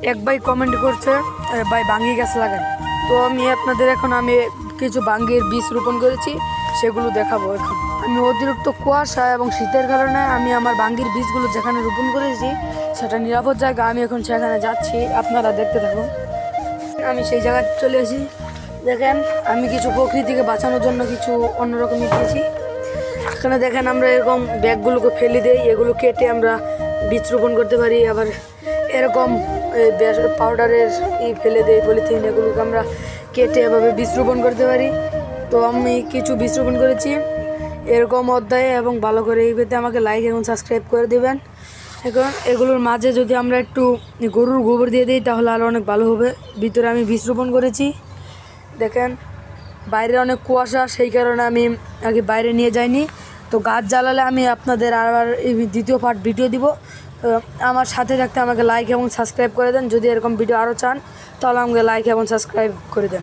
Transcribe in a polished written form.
এক ভাই কমেন্ট করছে ভাই বাঙ্গি গাছ লাগান। তো আমি আপনাদের এখন কিছু বাঙ্গির বীজ রোপণ করেছি, সেগুলো দেখাবো। এখন আমি অতিরিক্ত কুয়াশা এবং শীতের কারণে আমি আমার বাঙ্গির বীজগুলো যেখানে রোপণ করেছি সেটা নিরাপদ জায়গা, আমি এখন সেখানে যাচ্ছি, আপনারা দেখতে থাকুন। আমি সেই জায়গায় চলে এসেছি। দেখেন আমি কিছু প্রকৃতিকে বাঁচানোর জন্য কিছু অন্যরকমই দিয়েছি। এখানে দেখেন আমরা এরকম ব্যাগগুলোকে ফেলে দিই, এগুলো কেটে আমরা বীজ রোপণ করতে পারি। আবার এরকম পাউডারের ফেলে দেই পলিথিন, এগুলোকে আমরা কেটে এভাবে বীজ রোপণ করতে পারি। তো আমি কিছু বীজ রোপণ করেছি এরকম অধ্যায়ে, এবং ভালো করে এই পেতে আমাকে লাইক এবং সাবস্ক্রাইব করে দেবেন। এখন এগুলোর মাঝে যদি আমরা একটু গরুর গোবর দিয়ে দিই তাহলে আরও অনেক ভালো হবে। ভিতরে আমি বীজ রোপণ করেছি। দেখেন বাইরে অনেক কুয়াশা, সেই কারণে আমি আগে বাইরে নিয়ে যাইনি। তো গাছ জ্বালালে আমি আপনাদের আবার এই দ্বিতীয় পার্ট ভিডিও দিব। আমার সাথে থাকতে আমাকে লাইক এবং সাবস্ক্রাইব করে দেন। যদি এরকম ভিডিও আরও চান তাহলে আমাকে লাইক এবং সাবস্ক্রাইব করে দেন।